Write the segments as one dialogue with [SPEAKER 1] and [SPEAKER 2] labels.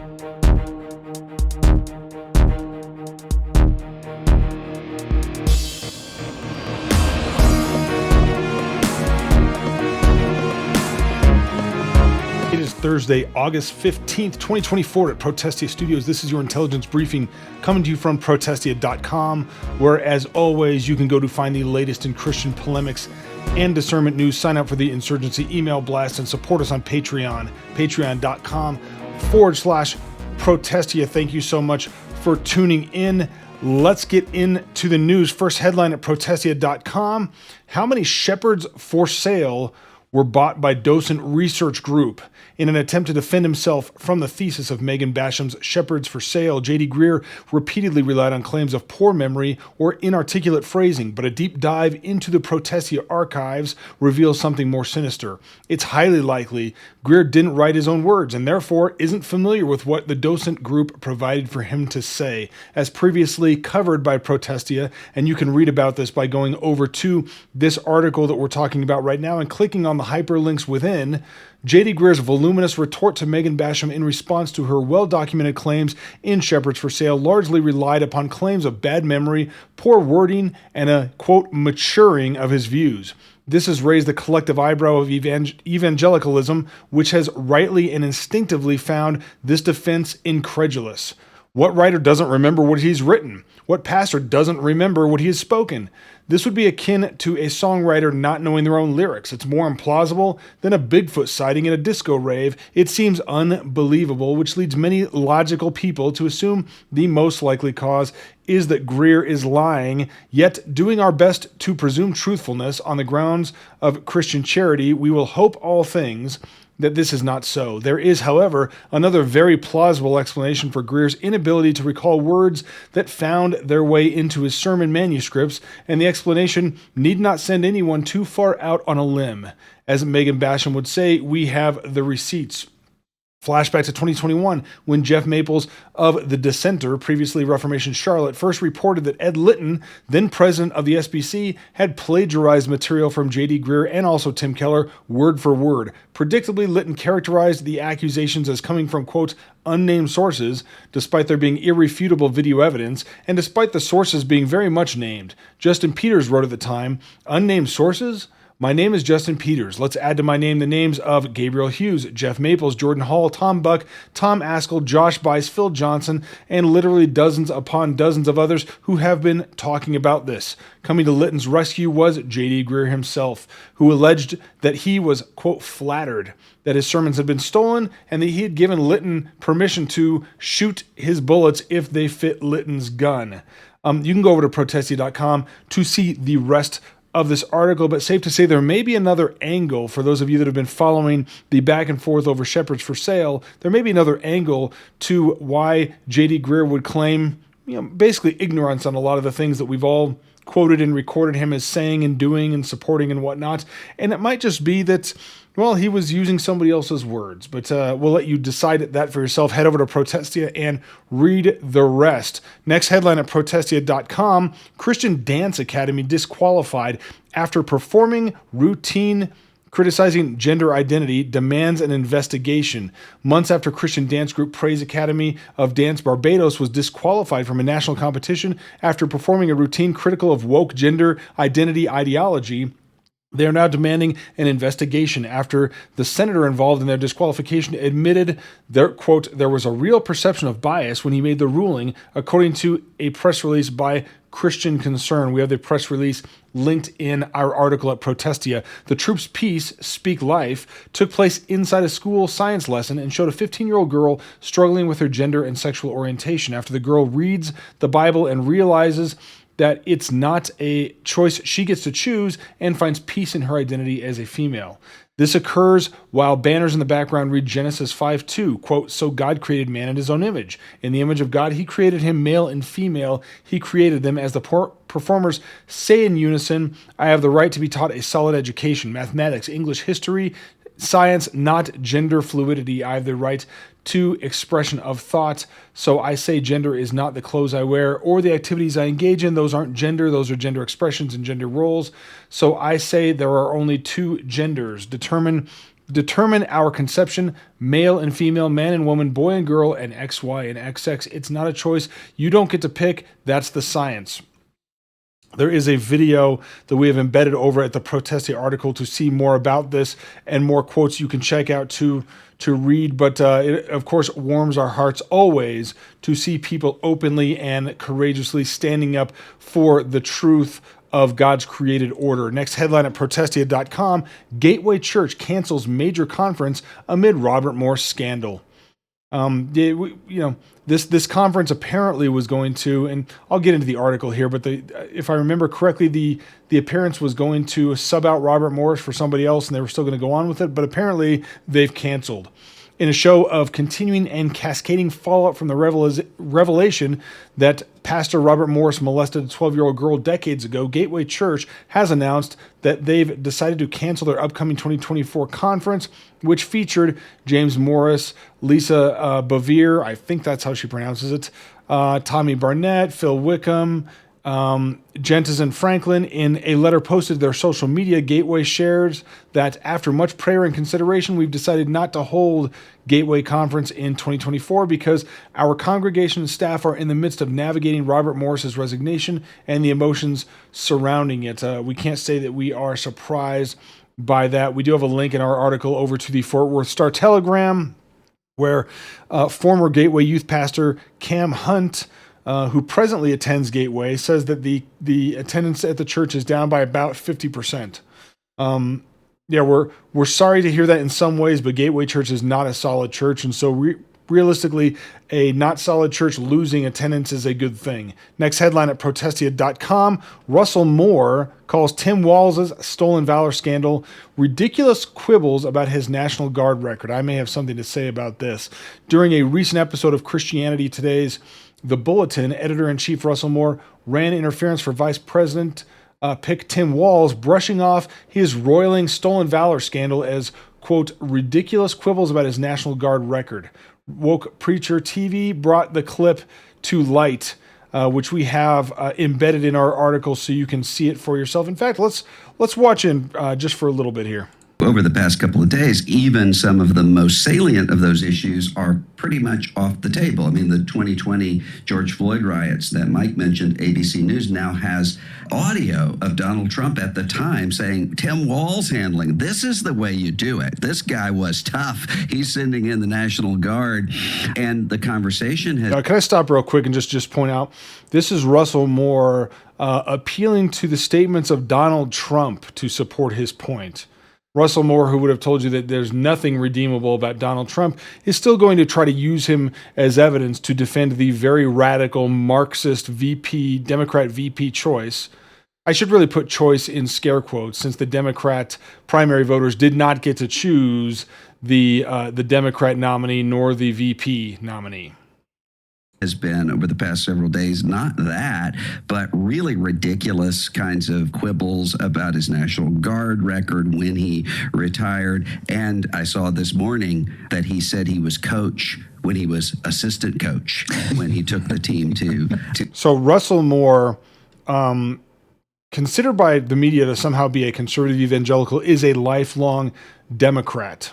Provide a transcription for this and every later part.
[SPEAKER 1] It is Thursday, August 15th, 2024 at Protestia Studios. This is your intelligence briefing coming to you from protestia.com, where, as always, you can go to find the latest in Christian polemics and discernment news. Sign up for the Insurgency email blast and support us on Patreon, patreon.com/Protestia. Thank you so much for tuning in. Let's get into the news. First headline at protestia.com. How many shepherds for sale were bought by Docent Research Group? In an attempt to defend himself from the thesis of Megan Basham's Shepherds for Sale, J.D. Greear repeatedly relied on claims of poor memory or inarticulate phrasing, but a deep dive into the Protestia archives reveals something more sinister. It's highly likely Greear didn't write his own words and therefore isn't familiar with what the Docent Group provided for him to say, as previously covered by Protestia, and you can read about this by going over to this article that we're talking about right now and clicking on the hyperlinks within. J.D. Greear's voluminous retort to Megan Basham in response to her well-documented claims in Shepherds for Sale largely relied upon claims of bad memory, poor wording, and a, quote, maturing of his views. This has raised the collective eyebrow of evangelicalism, which has rightly and instinctively found this defense incredulous. What writer doesn't remember what he's written? What pastor doesn't remember what he has spoken? This would be akin to a songwriter not knowing their own lyrics. It's more implausible than a Bigfoot sighting at a disco rave. It seems unbelievable, which leads many logical people to assume the most likely cause is that Greear is lying, yet doing our best to presume truthfulness on the grounds of Christian charity, we will hope all things that this is not so. There is, however, another very plausible explanation for Greear's inability to recall words that found their way into his sermon manuscripts, and the explanation need not send anyone too far out on a limb. As Megan Basham would say, we have the receipts. Flashback to 2021, when Jeff Maples of The Dissenter, previously Reformation Charlotte, first reported that Ed Litton, then president of the SBC, had plagiarized material from J.D. Greear and also Tim Keller, word for word. Predictably, Litton characterized the accusations as coming from, quote, unnamed sources, despite there being irrefutable video evidence, and despite the sources being very much named. Justin Peters wrote at the time, unnamed sources? My name is Justin Peters. Let's add to my name the names of Gabriel Hughes, Jeff Maples, Jordan Hall, Tom Buck, Tom Askell, Josh Bice, Phil Johnson, and literally dozens upon dozens of others who have been talking about this. Coming to Litton's rescue was J.D. Greear himself, who alleged that he was, quote, flattered that his sermons had been stolen and that he had given Litton permission to shoot his bullets if they fit Litton's gun. You can go over to protestia.com to see the rest of this article, but safe to say there may be another angle for those of you that have been following the back and forth over Shepherds for Sale. There may be another angle to why J.D. Greear would claim, basically ignorance on a lot of the things that we've all quoted and recorded him as saying and doing and supporting and whatnot. And it might just be that, well, he was using somebody else's words, but we'll let you decide that for yourself. Head over to Protestia and read the rest. Next headline at Protestia.com, Christian Dance Academy disqualified after performing routine criticizing gender identity demands an investigation. Months after Christian dance group Praise Academy of Dance Barbados was disqualified from a national competition after performing a routine critical of woke gender identity ideology, they are now demanding an investigation after the senator involved in their disqualification admitted there, quote, there was a real perception of bias when he made the ruling, according to a press release by Christian Concern. We have the press release linked in our article at Protestia. The troop's piece, Speak Life, took place inside a school science lesson and showed a 15-year-old girl struggling with her gender and sexual orientation after the girl reads the Bible and realizes that it's not a choice she gets to choose and finds peace in her identity as a female. This occurs while banners in the background read Genesis 5:2, quote, so God created man in his own image. In the image of God, he created him male and female. He created them. As the performers say in unison, I have the right to be taught a solid education, mathematics, English, history, science, not gender fluidity. I have the right to expression of thought. So I say gender is not the clothes I wear or the activities I engage in. Those aren't gender. Those are gender expressions and gender roles. So I say there are only two genders. Determine determine our conception, male and female, man and woman, boy and girl, and XY and XX. It's not a choice. You don't get to pick. That's the science. There is a video that we have embedded over at the Protestia article to see more about this and more quotes you can check out to read. But it, of course, warms our hearts always to see people openly and courageously standing up for the truth of God's created order. Next headline at Protestia.com, Gateway Church cancels major conference amid Robert Morse scandal. This conference apparently was going to, and I'll get into the article here, but if I remember correctly, the appearance was going to sub out Robert Morris for somebody else, and they were still going to go on with it, but apparently they've canceled. In a show of continuing and cascading fallout from the revelation that Pastor Robert Morris molested a 12-year-old girl decades ago, Gateway Church has announced that they've decided to cancel their upcoming 2024 conference, which featured James Morris, Lisa Bevere, I think that's how she pronounces it, Tommy Barnett, Phil Wickham, Gentis and Franklin. In a letter posted to their social media, Gateway shares that after much prayer and consideration, we've decided not to hold Gateway Conference in 2024 because our congregation and staff are in the midst of navigating Robert Morris's resignation and the emotions surrounding it. We can't say that we are surprised by that. We do have a link in our article over to the Fort Worth Star-Telegram, where former Gateway youth pastor Cam Hunt, who presently attends Gateway, says that the attendance at the church is down by about 50%. We're sorry to hear that in some ways, but Gateway Church is not a solid church, and so realistically, a not solid church losing attendance is a good thing. Next headline at Protestia.com, Russell Moore calls Tim Walz' stolen valor scandal ridiculous quibbles about his National Guard record. I may have something to say about this. During a recent episode of Christianity Today's The Bulletin, editor-in-chief Russell Moore ran interference for vice president pick Tim Walz, brushing off his roiling stolen valor scandal as, quote, ridiculous quibbles about his National Guard record. Woke Preacher TV brought the clip to light, which we have embedded in our article so you can see it for yourself. In fact, let's watch in just for a little bit here.
[SPEAKER 2] Over the past couple of days, even some of the most salient of those issues are pretty much off the table. I mean, the 2020 George Floyd riots that Mike mentioned, ABC News now has audio of Donald Trump at the time saying, Tim Walz handling, this is the way you do it. This guy was tough. He's sending in the National Guard. And the conversation has...
[SPEAKER 1] Can I stop real quick and just point out, this is Russell Moore appealing to the statements of Donald Trump to support his point. Russell Moore, who would have told you that there's nothing redeemable about Donald Trump, is still going to try to use him as evidence to defend the very radical Marxist Democrat VP choice. I should really put choice in scare quotes, since the Democrat primary voters did not get to choose the Democrat nominee nor the VP nominee.
[SPEAKER 2] Has been over the past several days, not that, but really ridiculous kinds of quibbles about his National Guard record when he retired. And I saw this morning that he said he was coach when he was assistant coach, when he took the team to...
[SPEAKER 1] So Russell Moore, considered by the media to somehow be a conservative evangelical, is a lifelong Democrat.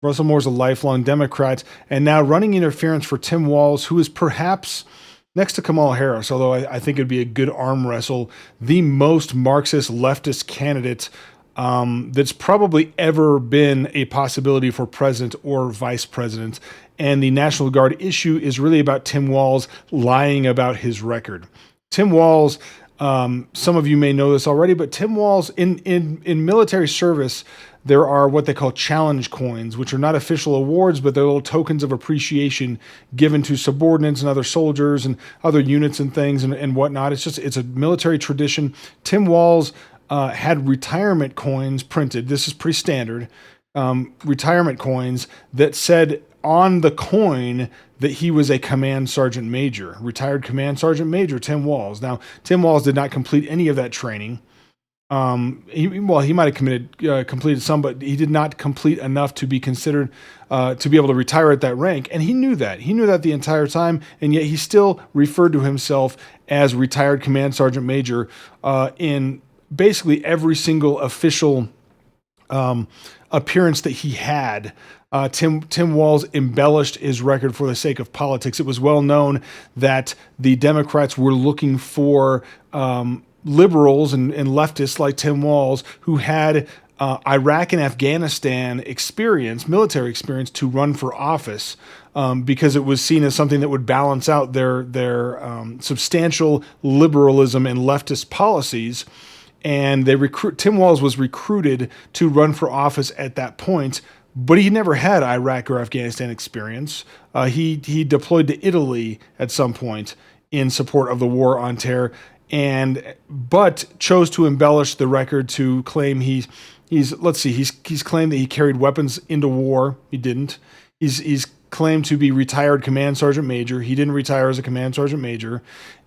[SPEAKER 1] Russell Moore's a lifelong Democrat, and now running interference for Tim Walz, who is perhaps, next to Kamala Harris, although I think it'd be a good arm wrestle, the most Marxist leftist candidate that's probably ever been a possibility for president or vice president. And the National Guard issue is really about Tim Walz lying about his record. Tim Walz, some of you may know this already, but Tim Walz in military service, there are what they call challenge coins, which are not official awards, but they're little tokens of appreciation given to subordinates and other soldiers and other units and things and whatnot. It's a military tradition. Tim Walz had retirement coins printed. This is pretty standard. Retirement coins that said on the coin that he was a command sergeant major, retired command sergeant major, Tim Walz. Now, Tim Walz did not complete any of that training. He might have completed some, but he did not complete enough to be considered to be able to retire at that rank. And he knew that. He knew that the entire time, and yet he still referred to himself as retired command sergeant major in basically every single official appearance that he had. Tim Walz embellished his record for the sake of politics. It was well known that the Democrats were looking for liberals and leftists like Tim Walz who had Iraq and Afghanistan experience, military experience, to run for office because it was seen as something that would balance out their substantial liberalism and leftist policies. And Tim Walz was recruited to run for office at that point, but he never had Iraq or Afghanistan experience. He deployed to Italy at some point in support of the war on terror, but chose to embellish the record to claim he's claimed that he carried weapons into war. He didn't. He's claimed to be retired command sergeant major. He didn't retire as a command sergeant major.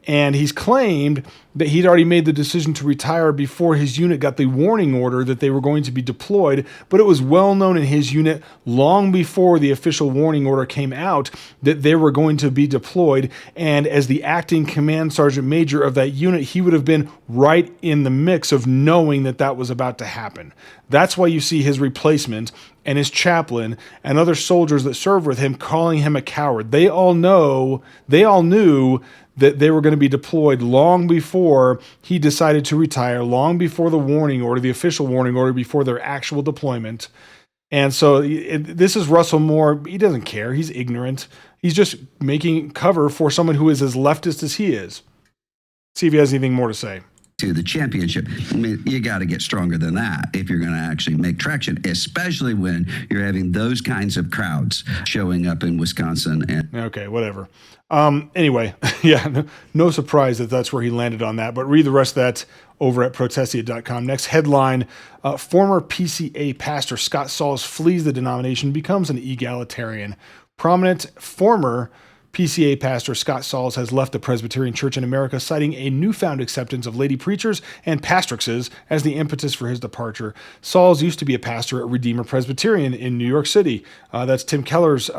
[SPEAKER 1] And he's claimed that he'd already made the decision to retire before his unit got the warning order that they were going to be deployed. But it was well known in his unit long before the official warning order came out that they were going to be deployed. And as the acting command sergeant major of that unit, he would have been right in the mix of knowing that that was about to happen. That's why you see his replacement and his chaplain and other soldiers that served with him calling him a coward. They all knew that they were going to be deployed long before he decided to retire, long before the warning order, the official warning order, before their actual deployment. And so this is Russell Moore. He doesn't care. He's ignorant. He's just making cover for someone who is as leftist as he is. See if he has anything more to say.
[SPEAKER 2] To the championship. I mean, you got to get stronger than that if you're going to actually make traction, especially when you're having those kinds of crowds showing up in Wisconsin.
[SPEAKER 1] Okay, whatever. Anyway, yeah, no surprise that that's where he landed on that. But read the rest of that over at protestia.com. Next headline, former PCA pastor Scott Sauls flees the denomination, becomes an egalitarian. Prominent former PCA pastor Scott Sauls has left the Presbyterian Church in America, citing a newfound acceptance of lady preachers and pastoresses as the impetus for his departure. Sauls used to be a pastor at Redeemer Presbyterian in New York City. That's Tim Keller's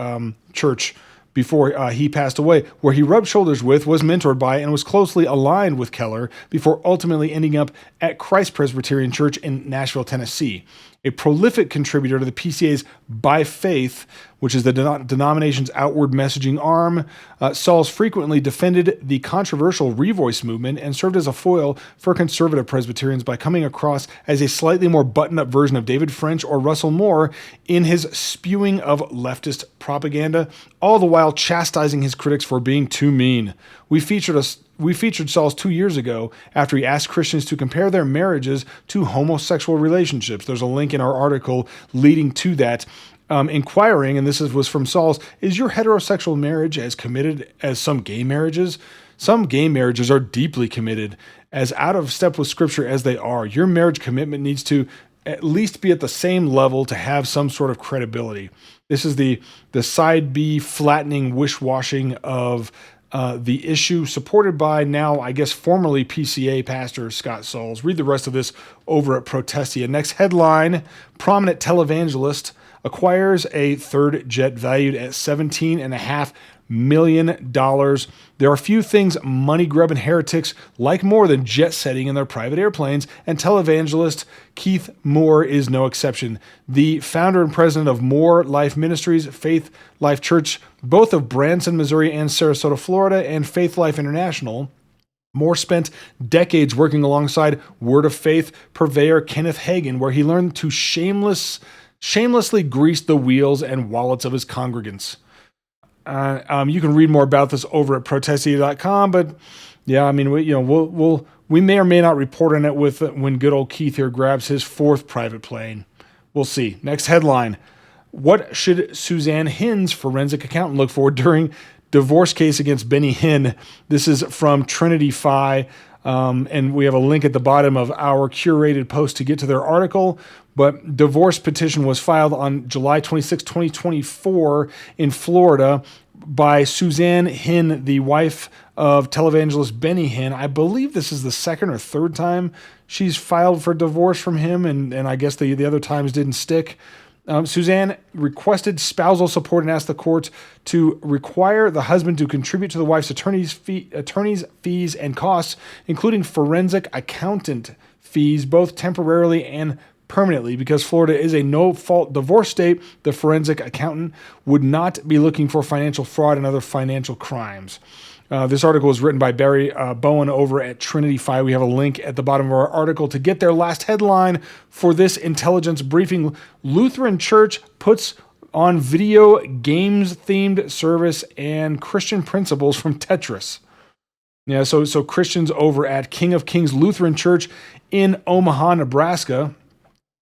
[SPEAKER 1] church before he passed away, where he rubbed shoulders with, was mentored by, and was closely aligned with Keller before ultimately ending up at Christ Presbyterian Church in Nashville, Tennessee. A prolific contributor to the PCA's By Faith, which is the denomination's outward messaging arm, Sauls frequently defended the controversial Revoice movement and served as a foil for conservative Presbyterians by coming across as a slightly more buttoned-up version of David French or Russell Moore in his spewing of leftist propaganda, all the while chastising his critics for being too mean. We featured Sauls 2 years ago after he asked Christians to compare their marriages to homosexual relationships. There's a link in our article leading to that. Inquiring, and this was from Sauls, is your heterosexual marriage as committed as some gay marriages? Some gay marriages are deeply committed, as out of step with Scripture as they are. Your marriage commitment needs to at least be at the same level to have some sort of credibility. This is the side B flattening, wish-washing of the issue, supported by now, I guess, formerly PCA pastor Scott Sauls. Read the rest of this over at Protestia. Next headline, prominent televangelist acquires a third jet valued at $17.5 million. There are few things money-grubbing heretics like more than jet setting in their private airplanes, and televangelist Keith Moore is no exception. The founder and president of Moore Life Ministries, Faith Life Church, both of Branson, Missouri and Sarasota, Florida, and Faith Life International, Moore spent decades working alongside Word of Faith purveyor Kenneth Hagin, where he learned to shamelessly grease the wheels and wallets of his congregants. You can read more about this over at protestia.com, but yeah, I mean, we may or may not report on it when good old Keith here grabs his fourth private plane. We'll see. Next headline: what should Suzanne Hinn's forensic accountant look for during divorce case against Benny Hinn? This is from Trinity Phi. And we have a link at the bottom of our curated post to get to their article. But divorce petition was filed on July 26, 2024 in Florida by Suzanne Hinn, the wife of televangelist Benny Hinn. I believe this is the second or third time she's filed for divorce from him, and I guess the other times didn't stick. Suzanne requested spousal support and asked the court to require the husband to contribute to the wife's attorney's fees and costs, including forensic accountant fees, both temporarily and permanently. Because Florida is a no-fault divorce state, the forensic accountant would not be looking for financial fraud and other financial crimes. This article was written by Barry Bowen over at Trinity Fi. We have a link at the bottom of our article to get their last headline for this intelligence briefing. Lutheran Church puts on video games themed service and Christian principles from Tetris. Yeah, so Christians over at King of Kings Lutheran Church in Omaha, Nebraska,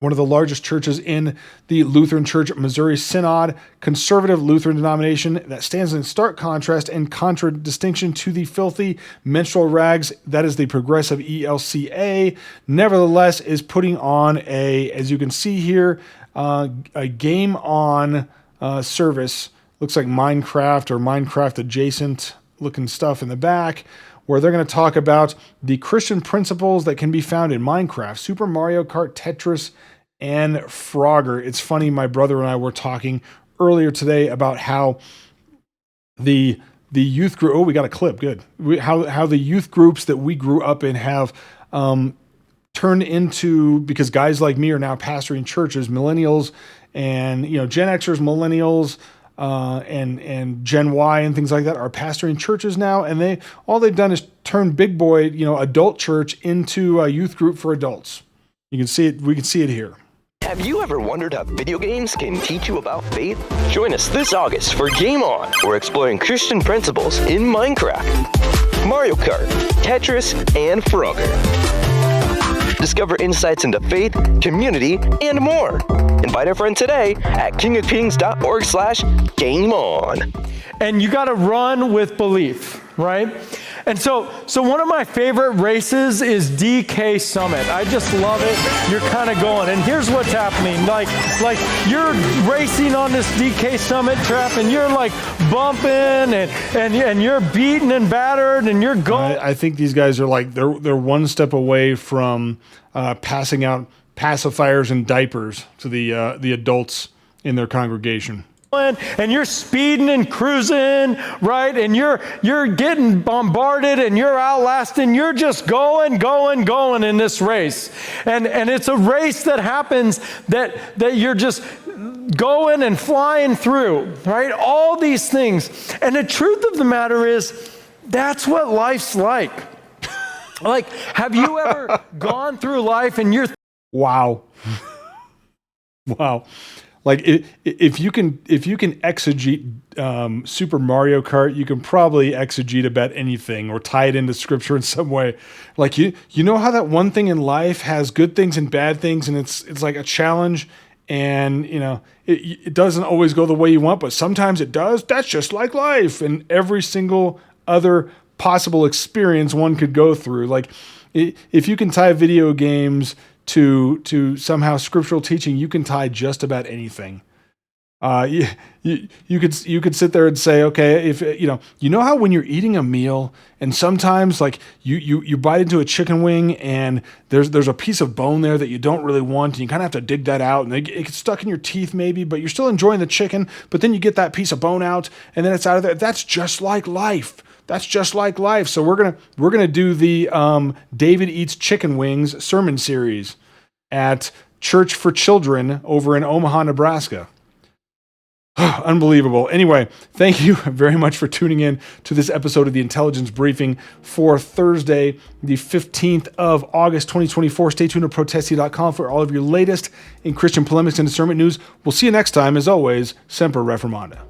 [SPEAKER 1] one of the largest churches in the Lutheran Church Missouri Synod, conservative Lutheran denomination that stands in stark contrast and contradistinction to the filthy menstrual rags that is the progressive ELCA, nevertheless is putting on as you can see here, a game on service. Looks like Minecraft or Minecraft adjacent looking stuff in the back, where they're going to talk about the Christian principles that can be found in Minecraft, Super Mario Kart, Tetris, and Frogger. It's funny, my brother and I were talking earlier today about how the youth group, we got a clip, good. How the youth groups that we grew up in have turned into, because guys like me are now pastoring churches, millennials and Gen Xers, millennials, and Gen Y and things like that are pastoring churches now, and all they've done is turn big boy, adult church into a youth group for adults. You can see it. We can see it here.
[SPEAKER 3] Have you ever wondered how video games can teach you about faith? Join us this August for Game On. We're exploring Christian principles in Minecraft, Mario Kart, Tetris, and Frogger. Discover insights into faith, community, and more. Invite a friend today at kingofkings.org/gameon.
[SPEAKER 4] And you got to run with belief, right? And so one of my favorite races is DK Summit. I just love it. You're kind of going, and here's what's happening. Like you're racing on this DK Summit track, and you're like bumping, and you're beaten and battered, and you're going.
[SPEAKER 1] I think these guys are like they're one step away from passing out pacifiers and diapers to the adults in their congregation.
[SPEAKER 4] And you're speeding and cruising, right? And you're getting bombarded and you're outlasting. You're just going in this race. And it's a race that happens that you're just going and flying through, right? All these things. And the truth of the matter is, that's what life's like. Like, have you ever gone through life and you're...
[SPEAKER 1] Wow. Wow. Like if you can exegete Super Mario Kart, you can probably exegete about anything or tie it into scripture in some way. Like you know how that one thing in life has good things and bad things, and it's like a challenge, and it doesn't always go the way you want, but sometimes it does. That's just like life, and every single other possible experience one could go through. Like if you can tie video games to somehow scriptural teaching, you can tie just about anything. You could sit there and say, okay, if you know how when you're eating a meal and sometimes like you bite into a chicken wing and there's a piece of bone there that you don't really want, and you kind of have to dig that out, and it gets stuck in your teeth maybe, but you're still enjoying the chicken, but then you get that piece of bone out and then it's out of there. That's just like life. That's just like life. So we're gonna do the David Eats Chicken Wings sermon series at Church for Children over in Omaha, Nebraska. Unbelievable. Anyway, thank you very much for tuning in to this episode of the Intelligence Briefing for Thursday, the 15th of August, 2024. Stay tuned to protestia.com for all of your latest in Christian polemics and discernment news. We'll see you next time. As always, Semper Reformanda.